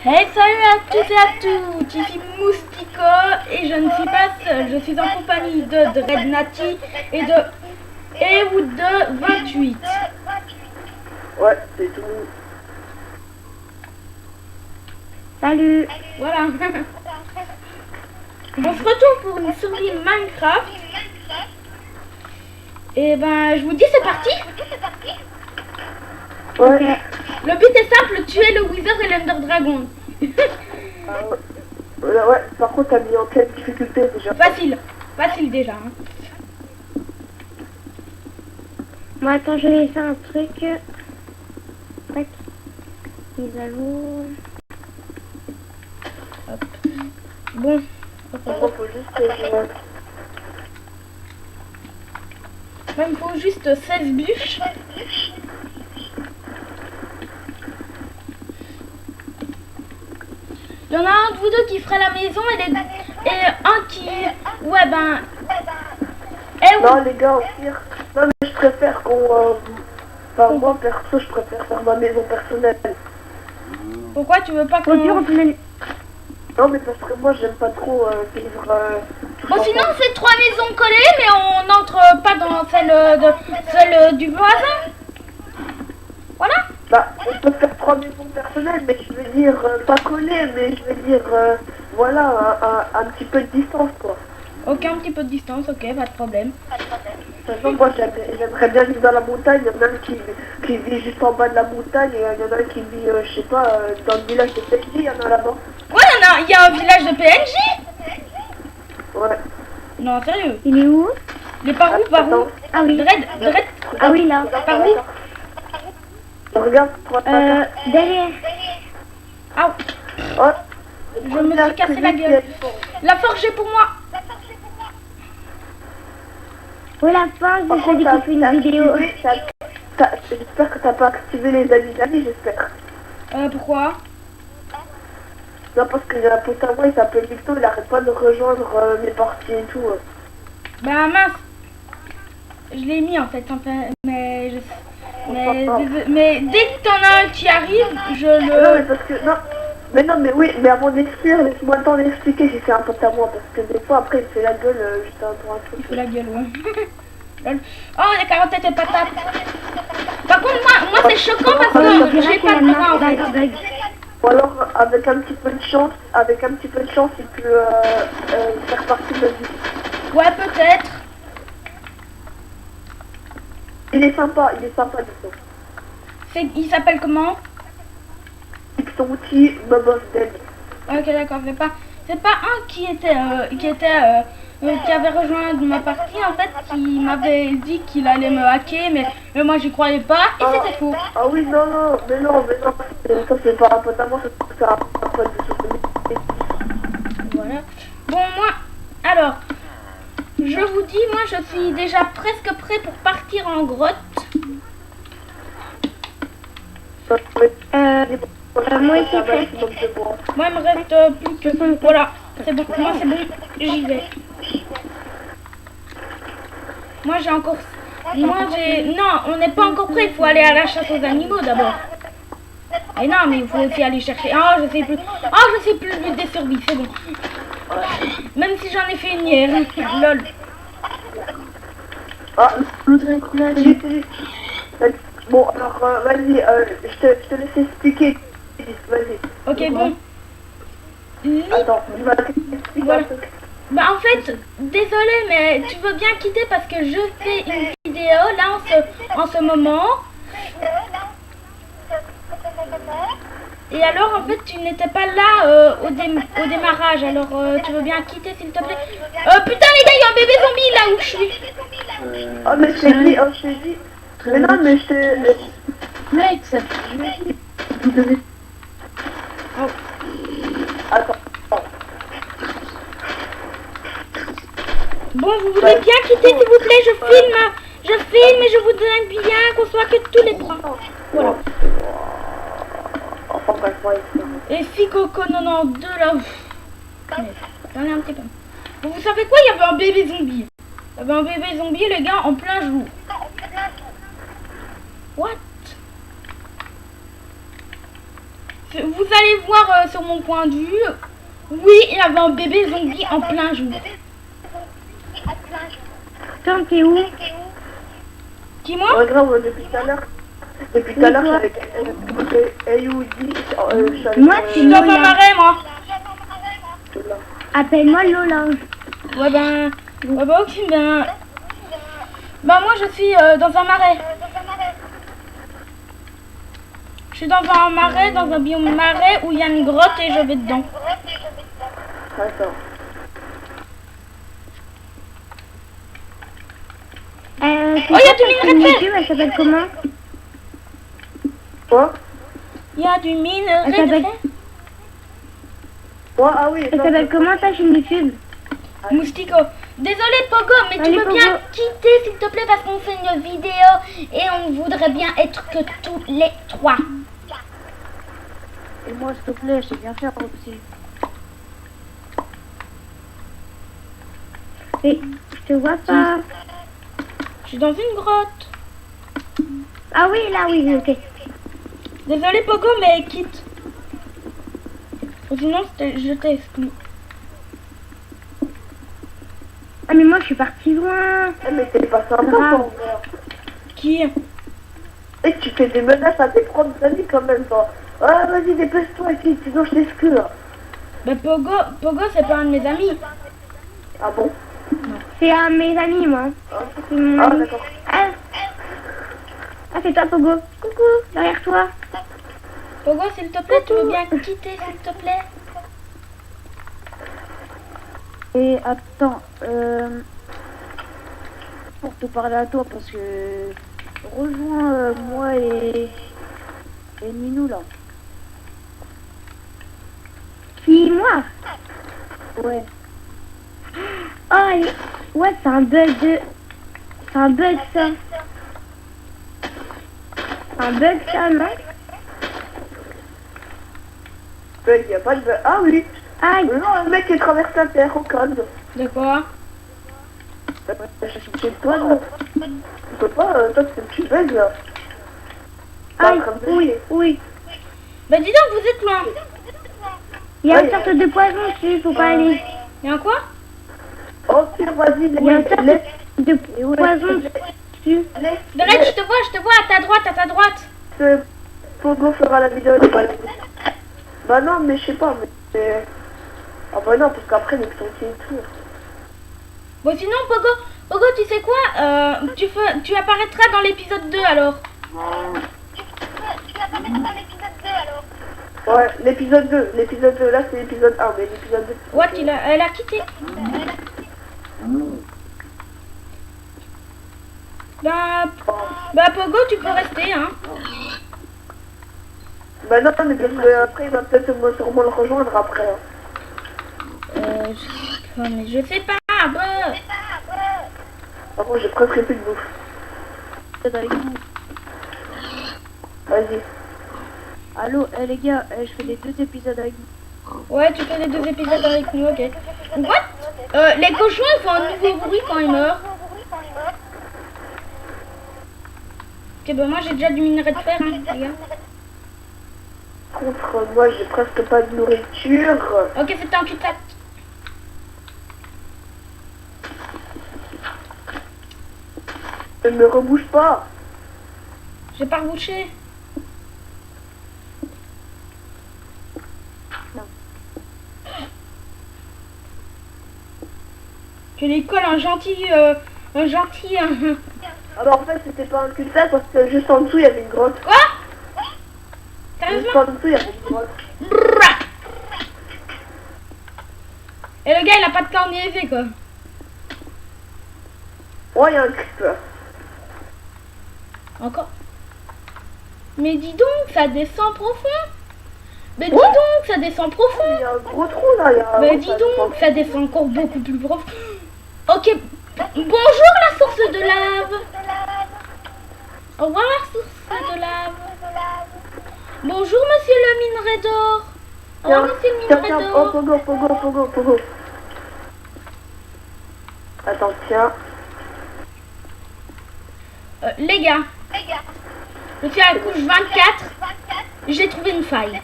Hey, salut à tous et à toutes, ici Moustico et je ne suis pas seul, je suis en compagnie de Dreadnati et de Ewood28. Ouais, c'est tout. Salut. Voilà. On se retrouve pour une survie Minecraft. Et ben, je vous dis c'est parti. Ouais. Le but est simple, tuer le Wither et l'Ender Dragon. Ouais, par contre, t'as mis en quelle difficulté déjà? Facile, facile déjà. Hein. Bon, attends, je vais faire un truc. Tac. Mise à jour. Hop. Bon. Moi, faut juste que Moi, il me faut juste 16 bûches. Il y en a un de vous deux qui fera la maison et un qui... Ouais ben... Non, les gars, au pire. Non, mais je préfère qu'on... Enfin, moi, perso, je préfère faire ma maison personnelle. Pourquoi tu veux pas Au pire, on qu'on... peut même... Non, mais parce que moi, j'aime pas trop vivre... tout Bon, ensemble. sinon, c'est 3 maisons collées, mais on n'entre pas dans celle du voisin. Voilà. Bah, on peut faire 3 maisons personnelles, mais je veux dire, pas collées, mais je veux dire, voilà, un petit peu de distance, quoi. Ok, un petit peu de distance, ok, pas de problème. De toute façon, moi, j'aimerais bien vivre dans la montagne. Il y en a un qui vit juste en bas de la montagne, et il y en a un qui vit, je sais pas, dans le village de PNJ, il y en a là-bas. Ouais, il y a un village de PNJ. Ouais. Non, sérieux. Il est où? Il est par où, par où? Attends. Ah oui. Dread. Ah oui, là. Par où? Regarde, toi, Derrière. Ah, oh, je me suis cassé la gueule. La forge est pour moi. Oui, la fin, je Par fais contre, découper une vidéo. j'espère que t'as pas activé les amis d'amis, j'espère. Pourquoi? Non, parce qu'il y a un pote à moi, il s'appelle Victor, il arrête pas de rejoindre mes parties et tout. Bah mince. Je l'ai mis en fait, mais dès que t'en as un qui arrive, je Non, mais le... parce que, non. Mais non, mais oui, mais avant d'écrire, laisse-moi le temps d'expliquer si c'est un pote à moi, parce que des fois, après, il me fait la gueule juste pour un truc. Il fait la gueule, ouais. Lol. Oh, les carottes et patates. Par contre, moi c'est choquant parce que j'ai pas de bras en fait. Ou alors, avec un petit peu de chance, il peut faire partie de la vie. Ouais, peut-être. Il est sympa, du coup. Il s'appelle comment? Son outil, Bob of Dead. Ok, d'accord, c'est pas un qui avait rejoint ma partie en fait, qui m'avait dit qu'il allait me hacker, mais moi j'y croyais pas et c'était faux. Ah oui, non, ça c'est pas un pote à moi, c'est un pote de souvenir. Voilà. Bon, moi, alors, je vous dis, moi je suis déjà presque prêt pour partir en grotte. Moi aussi, prêt. Moi il me reste plus que... Voilà, c'est bon, moi c'est bon, j'y vais. Moi j'ai encore... Non, on n'est pas encore prêt, il faut aller à la chasse aux animaux d'abord. Et non, mais il faut aussi aller chercher... Oh, je sais plus. Oh, je sais plus le but des survies, c'est bon. Même si j'en ai fait une hier. Lol. Ah, bon, alors, vas-y, je te laisse expliquer. Vas-y. Ok, bon. Attends, je vais t'expliquer Voilà. un truc. Bah en fait, désolé, mais tu veux bien quitter parce que je fais une vidéo là en ce moment. Et alors en fait tu n'étais pas là au démarrage, alors tu veux bien quitter s'il te plaît? Putain les gars, il y a un bébé zombie là où je suis. Oh, mais je t'ai dit. Mais non, mais je t'ai... Mec, Oh. Attends. Bon, vous voulez bien quitter s'il vous plaît? Je filme et je vous demande bien qu'on soit que tous les trois. Voilà. Enfin, bref, Et Ficoco 92 là. J'en ai un petit peu. Bon, vous savez quoi? Il y avait un bébé zombie. Il y avait un bébé zombie les gars en plein jour. What? Vous allez voir sur mon point de vue. Oui, il y avait un bébé zombie en plein jour. Attends, t'es où? Qui moi? Regarde, depuis tout à l'heure. Depuis tout à l'heure, j'avais Ayoudi. Moi, Je suis dans un marais, moi. Appelle-moi Lola. Ouais, ok, moi, je suis dans un marais. Je suis dans un marais, dans un biome marais où il y a une grotte et je vais dedans. Attends. Oh, il y a du minerai de fer. Elle s'appelle comment? Quoi? Il y a du minerai Elle de s'appelle- fer. Ouais, ah oui. Elle s'appelle comment ta chaîne YouTube? Moustico. Désolé Pogo, mais tu Allez, veux bien Pogo. quitter s'il te plaît parce qu'on fait une vidéo et on voudrait bien être que tous les trois. Et moi, s'il te plaît, je sais bien faire aussi. Et je te vois pas. Je suis dans une grotte. Ah oui, là, oui, ok. Désolé Pogo, mais quitte. Ou sinon je t'exclus. Ah, mais moi, je suis partie loin. Eh, mais t'es pas sympa, Grave. ton frère. Qui? Et tu fais des menaces à tes propres amis quand même, toi. Ah, vas-y, dépêche-toi ici, sinon je t'exclus. Là. Bah Pogo c'est pas un de mes amis. Ah bon? C'est un de mes amis, moi. C'est mon Ah, ami. d'accord. Ah, c'est toi, Pogo. Coucou, derrière toi. Pogo, s'il te plaît, tu veux bien quitter s'il te plaît? Et attends, pour te parler à toi, parce que rejoins moi et Minou là. Qui, moi? Ouais. Oh, ouais, c'est un bug de... C'est un bug, ça. C'est un bug, ça, non? Il y a pas de... Ah oui. Aïe. Non, le mec qui traverse la terre au calme. De quoi? Je sais pas. Tu peux pas, toi, tu bugs là. T'es en Aïe, train de oui, bugger. oui. Bah dis donc, vous êtes loin. Il y a Ouais, une sorte de poison dessus, faut pas aller. Il y a un quoi? Oh, pire, vas-y, Il y a une sorte laisse. de poison dessus. Derek, je te vois, à ta droite. Pogo fera la vidéo. Bah non, mais je sais pas, mais... Ah bah non, parce qu'après, ils sont qui et tout. Bon sinon Pogo, tu sais quoi? Tu apparaîtras dans l'épisode 2 alors. Ouais, l'épisode 2, là c'est l'épisode 1, mais l'épisode 2... What, elle a quitté. Bah Pogo, tu peux rester hein. Bah non, mais parce que après il va peut-être sûrement le rejoindre après. Hein. Mais je sais pas. Bah. Par contre, j'ai presque plus de bouffe. Peut-être avec nous. Vas-y. Allô, les gars, je fais les 2 épisodes avec vous. Ouais, tu fais les 2 épisodes avec nous, ok. What? Les cochons ils font un nouveau bruit quand ils meurent. Ok, bah moi j'ai déjà du minerai de fer, hein, les gars. Contre moi, j'ai presque pas de nourriture. Ok, c'était un cul-de-sac. Ne me rebouche pas. J'ai pas rebouché. Non. Tu lui colles un gentil... Alors en fait, c'était pas un cul-de-sac parce que juste en dessous, il y avait une grotte. Quoi? Juste Sérieusement? en dessous, il y avait une grotte. Brrra. Et le gars il a pas de carnier quoi. Ouais, il y a un creeper. Encore. Mais dis donc, ça descend profond. Mais dis Ouais. donc, ça descend profond. Il y a un gros trou là. Il y a... Mais dis donc, ça descend encore beaucoup plus profond. Ok. Bonjour la source de lave. Au revoir la source de lave. Bonjour monsieur le minerai d'or. Au revoir monsieur le Tiens, minerai tiens, oh, d'or. Pogo. Attends, tiens. Les gars, je suis à la couche 24. J'ai trouvé une faille.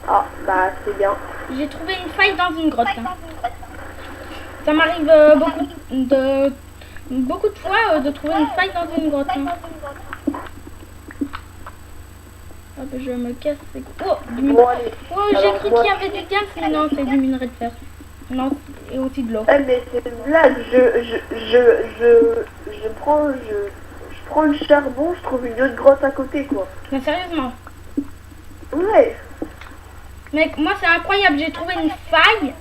Ah, bah c'est bien. J'ai trouvé une faille dans une grotte. Hein. Ça m'arrive beaucoup de fois de trouver une faille dans une grotte. Hein. Hop, je me casse. Oh, Bon, allez. oh j'ai Alors, cru moi- qu'il y avait du diamant, mais non, c'est du minerai de fer. Non, et aussi de l'eau. Eh, mais c'est une blague. Je prends le charbon, je trouve une autre grotte à côté, quoi. Mais sérieusement. Ouais. Mec, moi c'est incroyable, j'ai trouvé une faille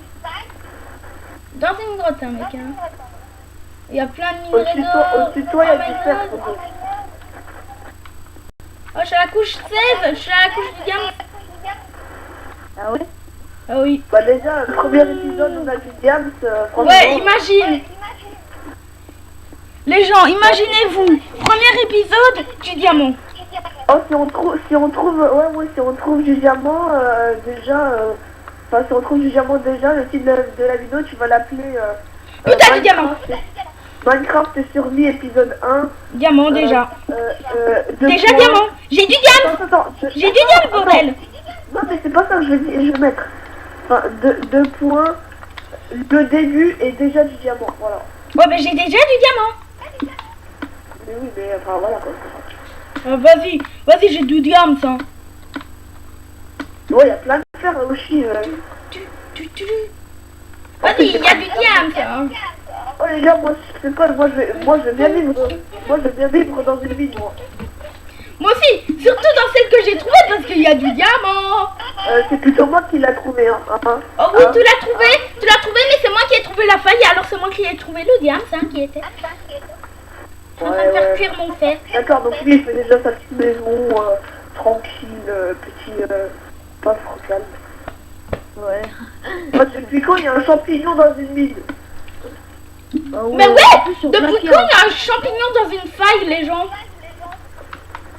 dans une grotte, hein, mec. Hein. Il y a plein de minerais d'or. Au-dessus de toi, il y a Oh my du fer. God. Oh, je suis à la couche 16, je suis à la couche du diamant. Ah ouais? Ah oui. Bah déjà, le premier épisode, on a du diams, franchement. Ouais, imagine. Les gens, imaginez-vous, premier épisode du diamant. Oh, si on trouve si on trouve du diamant, enfin, si on trouve du diamant déjà, le titre de la vidéo, tu vas l'appeler, Putain, du diamant. Minecraft survie épisode 1. Diamant déjà. deux Déjà points. diamant. J'ai du diamant. Attends, J'ai du diamant, bordel. Non, mais c'est pas ça que je vais mettre. Enfin, deux points, le début et déjà du diamant, voilà. Ouais, mais j'ai déjà du diamant. Mais oui, mais enfin, voilà quoi. Vas-y, j'ai du diamant, ça. Ouais, il y a plein de fer aussi. Vas-y, il y a du diamant, ça. Oh les gars, moi je sais pas, moi je veux bien vivre dans une ville, moi. Moi aussi, surtout dans celle que j'ai trouvée parce qu'il y a du diamant. C'est plutôt moi qui l'a trouvé, hein. Oh oui, tu l'as trouvé, mais c'est moi qui ai trouvé la faille, alors c'est moi qui ai trouvé le diamant, hein, qui était. Je suis en train de faire cuire mon fer. D'accord, donc lui il fait déjà sa petite maison, tranquille, petit, pas calme. Ouais. Moi depuis quand il y a un champignon dans une mine? Bah Mais en ouais, plus, sur depuis Black quand Earth. il y a un champignon dans une faille, les gens?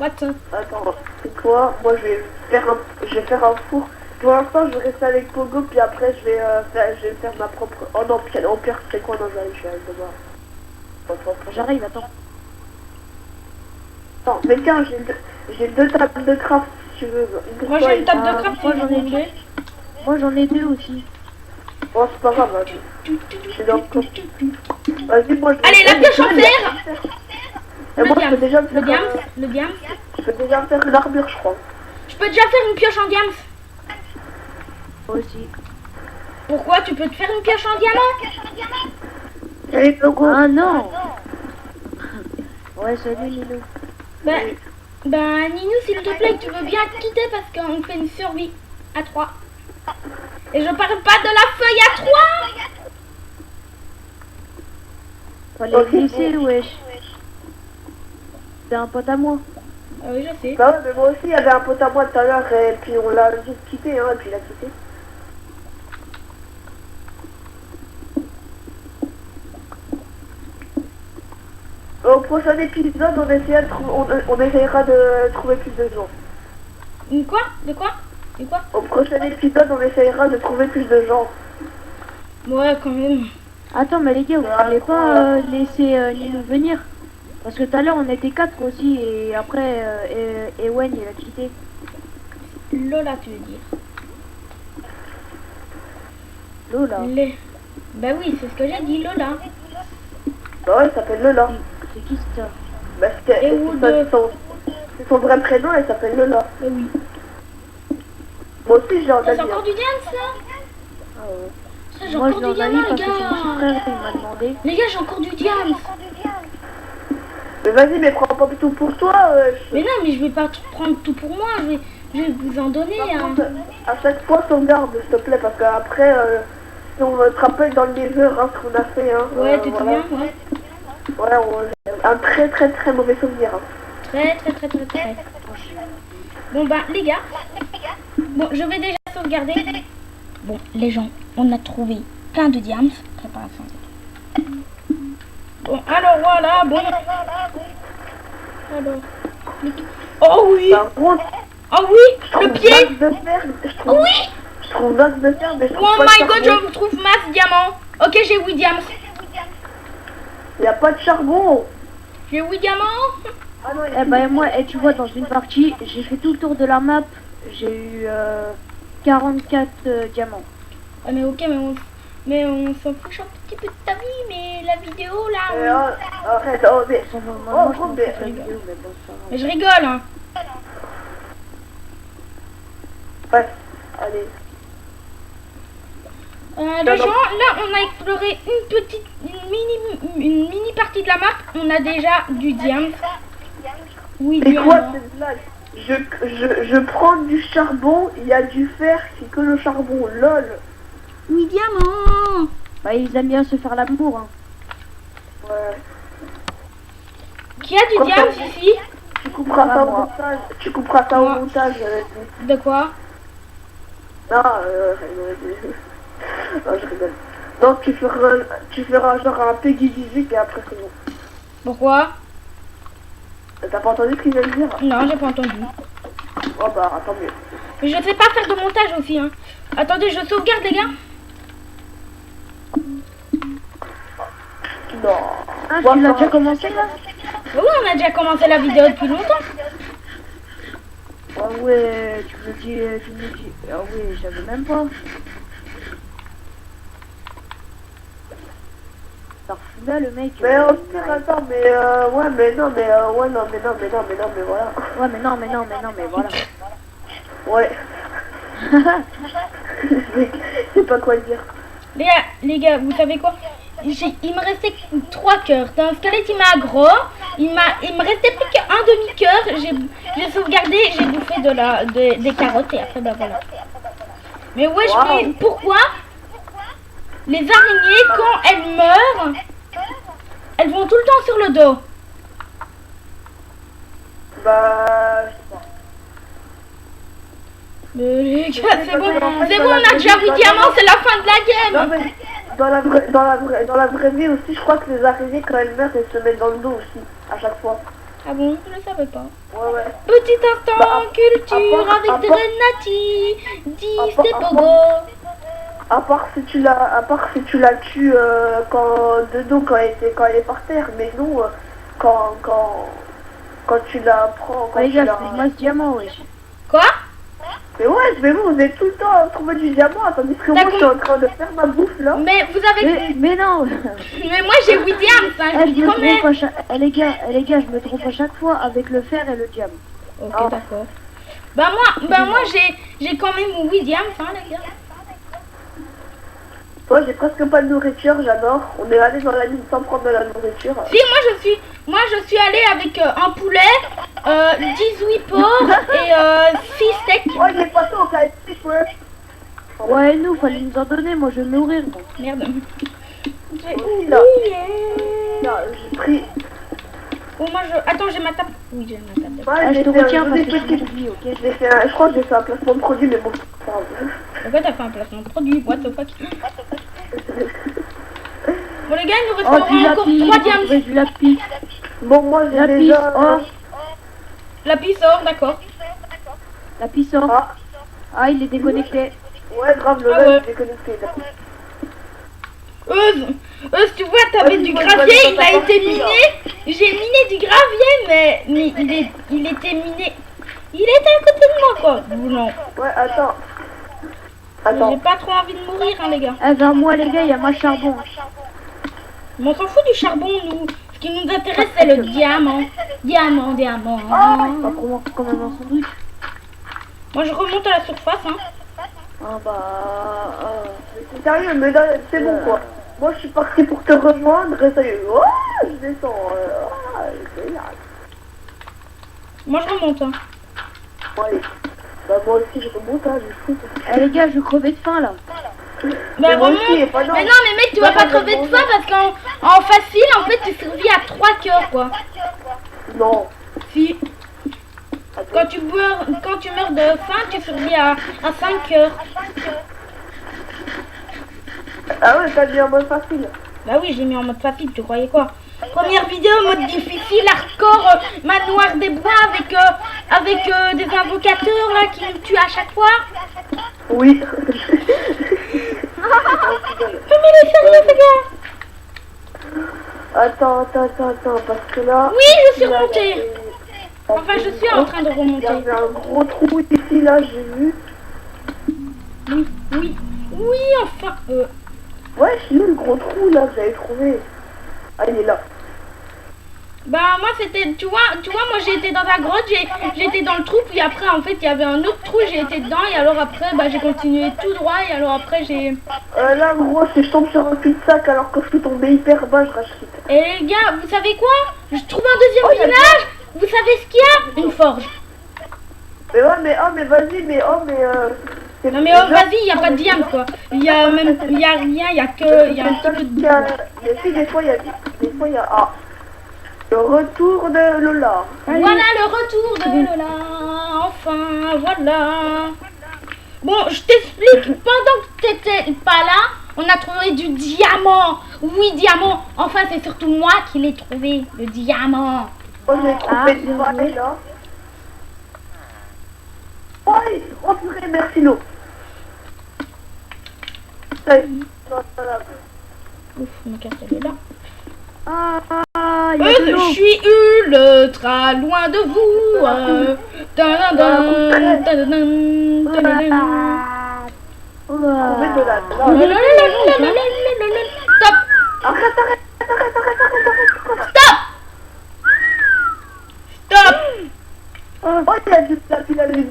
What? Attends, c'est quoi? Moi je vais faire un four. Pour l'instant je vais rester avec Pogo, puis après je vais faire ma propre... Oh non, au pire c'est quoi? Non, je vais aller devoir. J'arrive, attends. Non, mais tiens, j'ai deux tables de craft si tu veux. Moi j'ai une table de craft, moi, si j'en vous ai voulez. Moi j'en ai deux aussi. Oh, c'est pas grave, vas-y. Je suis dans le coin. Vas-y, moi je vais... Allez, la pioche en fer. Et moi je peux déjà me Le faire... diamant, le diamant. Je peux déjà me faire une armure, je crois. Je peux déjà faire une pioche en diamant. Moi aussi. Pourquoi? Tu peux te faire une pioche en diamant? Salut Pogo. Ah non. Ouais, salut Nino. Ben, Ninou, s'il te plaît, tu veux bien quitter parce qu'on fait une survie à 3. Et je parle pas de la feuille à 3. Fallait Ok. glisser, wesh. C'est un pote à moi. Ah oui, je sais. Bah ouais, mais moi aussi, il y avait un pote à moi tout à l'heure, et puis on l'a juste quitté, hein, et puis il a quitté. Au prochain épisode, on essaiera de trouver plus de gens. Quoi? De quoi? De quoi? Au prochain épisode, on essaiera de trouver plus de gens. Ouais, quand même. Attends, mais les gars, vous voulez pas laisser Nino venir? Parce que tout à l'heure on était 4 aussi et après Ewen il a quitté. Lola, tu veux dire? Lola. Bah oui, c'est ce que j'ai dit, Lola. Bah ouais, il s'appelle Lola. C'est qui ça? Bah Et où de- c'est son vrai prénom, elle s'appelle Lola. Bah oui. Moi aussi, j'ai un Ça, ami. c'est encore du diamant, ça? Ah ouais. Ça, j'ai Moi je encore du l'en ai diamant, parce les que son petit gars. frère il m'a demandé. Les gars, j'ai encore du diamant. Mais vas-y, mais prends pas tout pour toi. Mais non, mais je vais pas tout prendre tout pour moi. Je vais vous en donner. Par Hein. contre, à chaque fois, sauvegarde, s'il te plaît, parce qu'après, si on te rappelle dans le nether, hein, ce qu'on a fait, hein. Ouais, tu te voilà. souviens? Ouais. Voilà, un très très très mauvais souvenir. Hein. Très. Bon bah les gars, bon je vais déjà sauvegarder. Bon les gens, on a trouvé plein de diamants. Préparation. Bon alors voilà, bon. Alors. Oh oui. Par contre, Oh oui, je trouve le pied. masse de fer, Oui. je trouve masse de fer, mais je trouve Oh pas de my god, charbon. je trouve masse diamant. Ok, j'ai 8 diamants. Il n'y a pas de charbon. J'ai 8 diamants. Ah non, Eh ben moi, tu vois dans une partie, j'ai fait tout le tour de la map, j'ai eu 44 diamants. Ah, mais ok, mais on s'en fiche un petit peu de ta vie, mais la vidéo là. Arrête, oh, mais. Enfin, Oh, moi, je gros, pense mais. que c'est rigolo, mais bon, ça va. Mais je rigole, hein. Ouais, allez. Les gens, là, on a exploré une mini partie de la map. On a déjà du diamant. Oui, C'est quoi diamant. cette blague? Je prends du charbon, il y a du fer, c'est que le charbon, lol. Oui, diamant. Bah, ils aiment bien se faire l'amour. Hein. Ouais. Qui a du Comme diamant ça. ici? Tu couperas Ah, ça au moi. montage. Tu couperas ça au Moi. montage. De quoi? Non, non, je rigole. Donc tu feras genre un Peggy 18 et après c'est bon. Pourquoi? T'as pas entendu ce qu'il vient de dire? Non, j'ai pas entendu. Oh bah tant mieux. Mais je sais pas faire de montage aussi, hein. Attendez, je sauvegarde, les gars. Non. Ah, Moi, tu l'as ça déjà va. commencé là? Oui, on a déjà commencé la vidéo depuis longtemps. Ah ouais, tu me dis, ah ouais, j'avais même pas. Alors là le mec. Mais au pire, attends, mais ouais, mais non, mais ouais, non, mais non, mais non, mais non, mais voilà. Ouais, mais non, mais non, mais non, mais voilà. Ouais. Je sais pas quoi dire. Les gars, vous savez quoi? Il me restait 3 cœurs. Dans un squelette, il m'a aggro. Il me restait plus qu'un demi-cœur. J'ai sauvegardé, j'ai bouffé des carottes et après, bah voilà. Mais wesh, Wow. mais pourquoi les araignées, quand elles meurent, elles vont tout le temps sur le dos? Bah, je sais pas. Mais les gars, Mais c'est bon, parce que, c'est en bon, fait, on a déjà 8 diamants, c'est la fin de la Non, game. mais dans la vraie vie aussi, je crois que les araignées, quand elles meurent, elles se mettent dans le dos aussi, à chaque fois. Ah bon, je ne savais pas. Ouais, ouais. Petit instant Bah, culture à part- avec à des part- Renati, 10 à part- des à Pogo. À part si tu la tues de dos quand elle est par terre, mais non quand tu la prends, quand Ouais, les tu gars, la... c'est moi ce diamant, wesh. Quoi? Mais ouais, mais vous êtes tout le temps à trouver du diamant, tandis que moi D'accord. je suis en train de faire ma bouffe là. Mais vous avez... Mais non. Mais moi j'ai 8 diamants, hein, Eh, je je vous me promets. trompe à chaque... les gars, je me trompe à chaque fois avec le fer et le diamant. Ok, Ah. d'accord. Bah moi j'ai quand même 8 diamants, hein, les gars. Moi j'ai presque pas de nourriture, j'adore. On est allé dans la mine sans prendre de la nourriture. Si, moi je suis allée avec un poulet, 18 porcs et 6 steaks. Oh, il est passé au KFC, ouais. Ouais, nous, fallait nous en donner, moi je vais mourir. Bon. Merde. J'ai Aussi, là. oublié. Là, j'ai pris... Oh, moi je... Attends, j'ai ma table. Oui, j'ai ma table. Ouais, Ah, je j'ai te fait un retiens parce joli que je petit- t'oublie, ok? je crois que j'ai fait un placement de produit, mais bon, c'est pas grave. Pourquoi t'as fait un placement de produit? What the fuck? Bon les gars, il nous reste Oh, du encore lapis, 3 diamants. ouais, du lapis. Bon, moi j'ai Lapis, déjà... oh, La pisse sort, d'accord. lapis sort. Ah, Ah, il est déconnecté. ouais, grave, le Ah mec ouais. il est connecté. là. Euse, tu vois, t'avais Ouais, du moi, je gravier, vois il dans a ta été partie, là. miné. J'ai miné du gravier, mais il était miné. Il était à côté de moi, quoi. Non. Ouais, attends. J'ai Attends. pas trop envie de mourir, hein, les gars. Eh, vers moi, les gars, il y a ma charbon. Mais on s'en fout du charbon, nous. Ce qui nous intéresse, c'est le diamant. Diamant. Pas pour moi, comme un sandwich. Moi, je remonte à la surface, hein. Ah bah... C'est sérieux, mais là, c'est bon quoi. Moi je suis parti pour te rejoindre et ça y est. Oh, je descends. C'est là. Moi, je remonte, hein. Bon, allez. Bah, moi aussi je remonte, hein, je fous. Eh les gars, je crevais de faim là. Bah, Mais moi remonte. aussi, et pas non. Mais non, mais mec, tu vas pas crever de faim parce qu'en facile, en fait, tu survis à 3 cœurs, quoi. Non. Si. Attends. Quand tu meurs de faim, tu survis à 5 cœurs. Ah ouais, t'as dit en mode facile. Bah oui, j'ai mis en mode facile, tu croyais quoi? Première vidéo, mode difficile, hardcore, manoir des bois avec des invocateurs là qui nous tuent à chaque fois. Oui. Mais il est sérieux, ce gars? Attends, parce que là... Oui, je suis il y a- remontée. Enfin, je suis en train de Il y remonter. avait un gros trou ici, là, j'ai vu. Oui, oui, oui, enfin. Ouais, c'est où le gros trou là que j'avais trouvé? Ah, il est là. Bah moi c'était, tu vois, moi j'ai été dans la grotte, j'étais dans le trou, puis après en fait il y avait un autre trou, j'ai été dedans, et alors après bah j'ai continué tout droit, et alors après j'ai... Là, gros, si je tombe sur un cul-de-sac alors que je suis tombé hyper bas, je rachète. Et les gars, vous savez quoi? Je trouve un deuxième village, vous savez ce qu'il y a? Une forge. Mais ouais, mais oh, mais vas-y, mais oh, mais c'est- Non mais oh, vas-y, il n'y a pas de diamant quoi. Il y a même, il y a rien, il y a que, il y a un petit peu de... Mais si, des fois, il y a... Des fois, il y a... Ah, le retour de Lola. Voilà le retour de Lola, enfin, voilà. Bon, je t'explique, pendant que t'étais pas là, on a trouvé du diamant. Oui, diamant. Enfin, c'est surtout moi qui l'ai trouvé, le diamant. Moi, j'ai trouvé du pareil, là. Oui, oh purée, merci l'eau. Ouf, mon casse elle est là. Il y a de Je l'eau. suis ultra loin de vous. Tadadam, tadadam, tadadam. Trouvé de la... Stop. Arrête. Stop. Stop. Oh, il y a du lapis lazuli.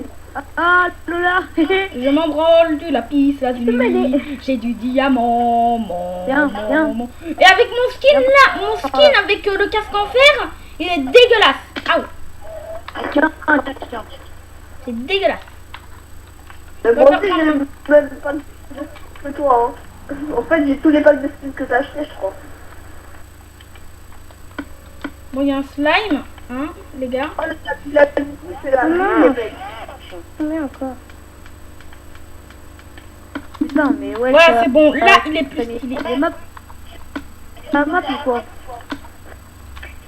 Ah, Lola. Je m'embranle du lapis lazuli. J'ai du diamant. Viens. Et avec mon skin là, mon skin avec le casque en fer, il est dégueulasse. Aouh, Tiens. c'est dégueulasse. Mais moi aussi, j'ai même pas de que toi, hein. En fait, j'ai tous les packs de skins que t'as acheté, je crois. Bon, il y a un slime, hein, les gars. Oh, le lapis lazuli, c'est la Non. vie, mec. Mais encore. Putain, mais ouais. Voilà, c'est bon. Là, il est plus stylé. Les maps. Ma map ou quoi?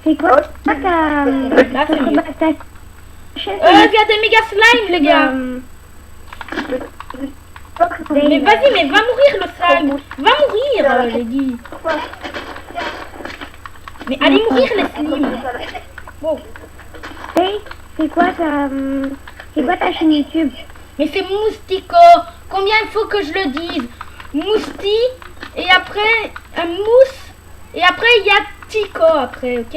C'est quoi ça Là, c'est mieux. ta chaise? Il y a des méga slimes, les gars. Mais vas-y, mais va mourir le slime. Va mourir, j'ai dit. Mais allez mourir les slimes. Wow. Hey, c'est quoi ta chaîne YouTube? Mais c'est Moustico. Combien il faut que je le dise? Mousti. Et après, un mousse. Et après, il y a Tico après, ok?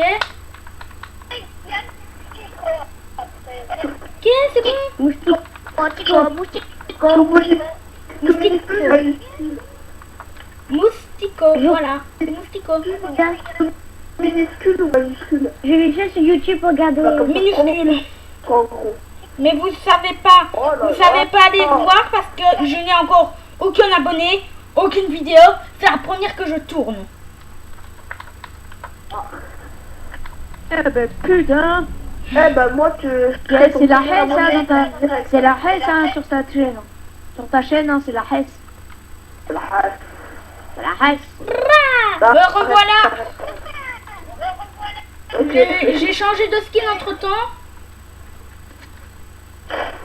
Ok, c'est bon. Moustico, voilà. Moustico. Minuscule ou majuscule? Je vais juste sur YouTube regarder. Minuscule. En gros. Mais vous savez pas. Oh là Vous savez là. pas aller Oh. voir parce que je n'ai encore aucun abonné, aucune vidéo. C'est la première que je tourne. Eh ben putain. Eh ben, moi, C'est la haine ça dans ta... C'est la haine ça sur ta chaîne. Sur ta chaîne, hein, c'est la haine. La hache. C'est la haine. Me revoilà. Ok. J'ai changé de skin entre temps.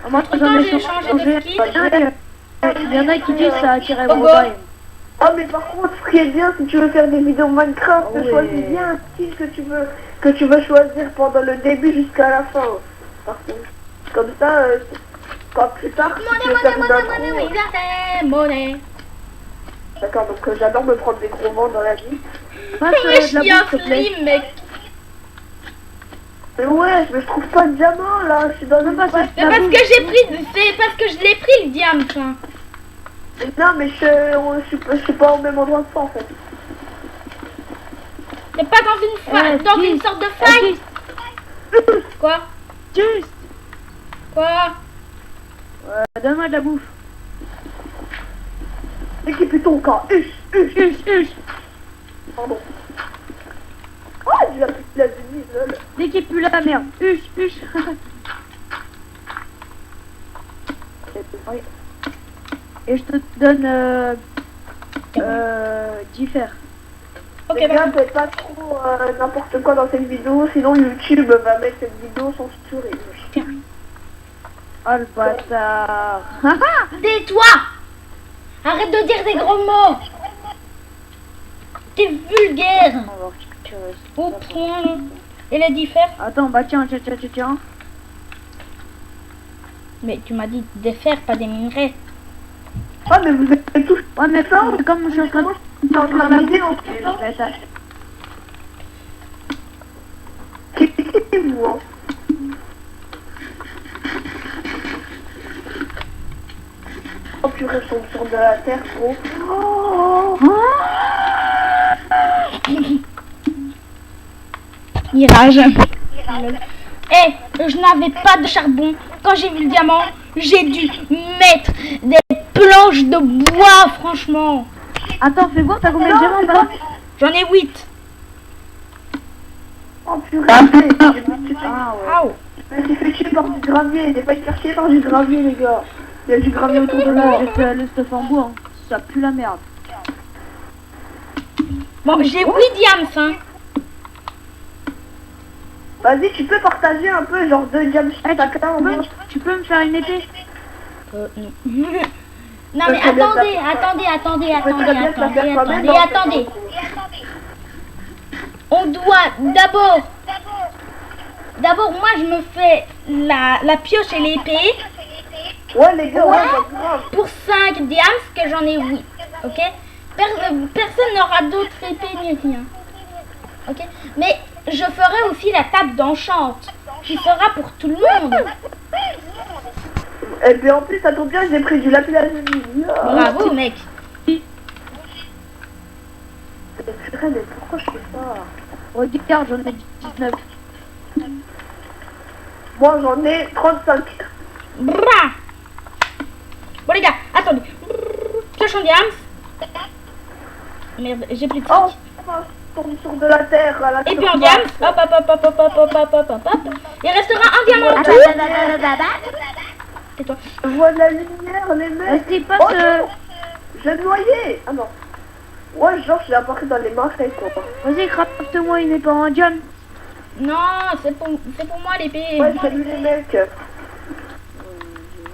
Moi, Entre-temps, j'ai changé de skin. Il y en a qui disent ça a attiré Oh, mon bon. bail. Ah, mais par contre, ce qui est bien, si tu veux faire des vidéos Minecraft, Ouais. choisis bien un style que tu veux choisir pendant le début jusqu'à la fin. Par contre, comme ça, quand plus tard, si tu veux faire une intro, Monnaie. d'accord, donc j'adore me prendre des gros vents dans la vie. Passe Mais de je la suis un bouffe, s'il te plaît. slim, mec. Mais ouais, mais je trouve pas de diamant là, je suis dans le pas ça. C'est parce que j'ai pris, c'est parce que je l'ai pris le diamant. ça. Non, mais je suis pas au même endroit que ça en fait. T'es pas dans une sorte de faille. Quoi? Juste. Quoi? Donne-moi de la bouffe. Équipe ton camp, pardon. Oh, il a plus la vie, lol. Dès qu'il pue la merde. Et je te donne 10 fers. Ok, Les gars, bah. faites pas trop n'importe quoi dans cette vidéo, sinon YouTube va mettre cette vidéo censurée. Oh le bâtard. Tais-toi! Arrête de dire des gros mots! T'es vulgaire! Oh point! Et les 10 fers? Attends, bah tiens. Mais tu m'as dit des fers, pas des minerais. Ah, mais vous êtes tous Ouais, mais ça. comme je suis en train de... T'es en train de dire, qu'est-ce vous, hein? Oh purée, je tombe sur de la terre, gros. Oh. Mirage. Eh, je n'avais pas de charbon. Quand j'ai vu le diamant, j'ai dû mettre des planches de bois, franchement. Attends, fais voir, t'as combien de diamants là? J'en ai 8. Oh purée, j'ai fait tuer. Ah ouais. Waouh. Mais j'ai fait tuer par du gravier, il n'est pas faire chier par du gravier, les gars. Il y a du gravier autour de Là, moi. j'ai fait le stuff en bois. Hein. Ça pue la merde. Bon, j'ai 8 diams, hein. Vas-y, tu peux partager un peu, genre 2 diams chacun au moins. Tu peux me faire une épée? Non. Non mais attendez. On doit d'abord moi je me fais la pioche et l'épée Ouais, les gars, ouais, bah, grave. pour 5 diams que j'en ai 8. Ok, personne n'aura d'autres épées ni rien. Ok, mais je ferai aussi la table d'enchante qui sera pour tout le monde. Et puis en plus, ça tombe bien, j'ai pris du lapis lazuli. Bravo mec. Purée, mais pourquoi je fais ça? Regarde, j'en ai 19. Moi, j'en ai 35. Bra. Bon les gars, attendez. Pioche en diams. Merde, j'ai plus de Oh, trucs. je tombe sur de la terre. À la Et puis en surface. diams, hop. Il restera un diamant en tout. Et toi? Je vois de la lumière, les mecs. Restez pas Oh, ce... non, je vais me noyer. Ah non. Ouais, genre, je l'ai apparu dans les marais, quoi. Vas-y, craft-moi une épée en diamant. Non, c'est pour moi l'épée. Ouais, salut les mecs.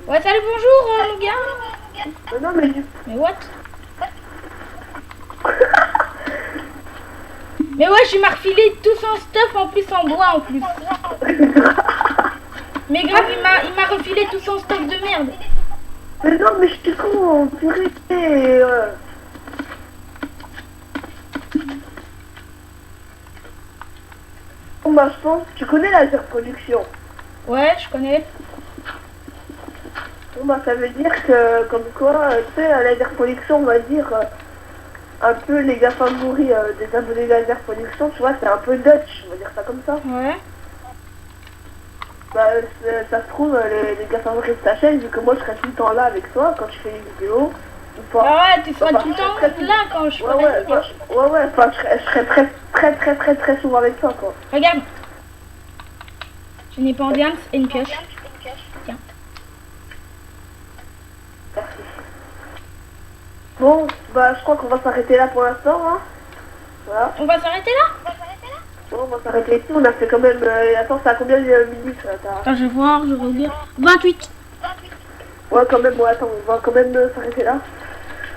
Ouais, salut, bonjour mon gars. Mais non, mais Mais what? Mais ouais, je m'a refilé tout son stuff en plus en bois en plus. Mais grave, il m'a refilé tout son stuff de merde. Mais non, mais je suis con, purée. Bon, bah, je pense, tu connais la laser production. Ouais, je connais. Bon, bah, ça veut dire que, comme quoi, tu sais, la laser production, on va dire, un peu les gars favoris des abonnés laser production, tu vois, c'est un peu Dutch, on va dire ça comme ça. Ouais. Bah, ça se trouve, les gars favoris de ta chaîne, vu que moi, je serai tout le temps là avec toi quand tu fais les vidéos, ou pas. Ah ouais, tu seras Bah, tout le temps je serai là quand je ferai Ouais, la ouais, vidéo. enfin, je serai très souvent avec toi, quoi. Regarde. Je n'ai pas en diams et une pioche. Tiens. Merci. Bon, bah, je crois qu'on va s'arrêter là pour l'instant, hein. Voilà. On va s'arrêter là? Bon, on va s'arrêter ici, on a fait quand même... attends, ça a combien de minutes, là, Attends, je vais voir, je regarde. 28. Ouais, quand même, ouais, attends, on va quand même s'arrêter là.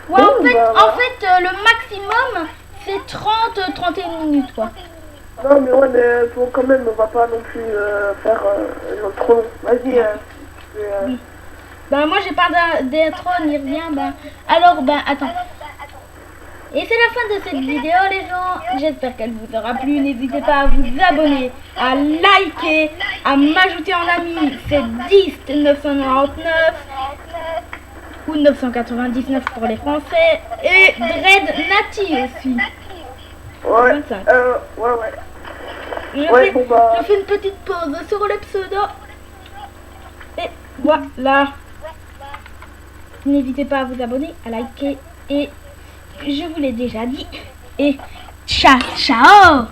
Ouais, Bon, en fait, bah, voilà. le maximum, c'est 30-31 minutes, quoi. Non, mais ouais, mais bon, quand même, on va pas non plus faire genre trop long. Vas-y, Bah, moi, j'ai pas d'intro ni rien, bah. Alors, bah, attends. Et c'est la fin de cette vidéo, les gens. J'espère qu'elle vous aura plu. N'hésitez pas à vous abonner, à liker, à m'ajouter en ami. C'est 10 999 ou 999 pour les Français. Et Dread Nati aussi. ouais, 25. ouais. Je, Ouais, fais, bon, bah. je fais une petite pause sur le pseudo. Et voilà. N'hésitez pas à vous abonner, à liker. Et je vous l'ai déjà dit. Et ciao, ciao!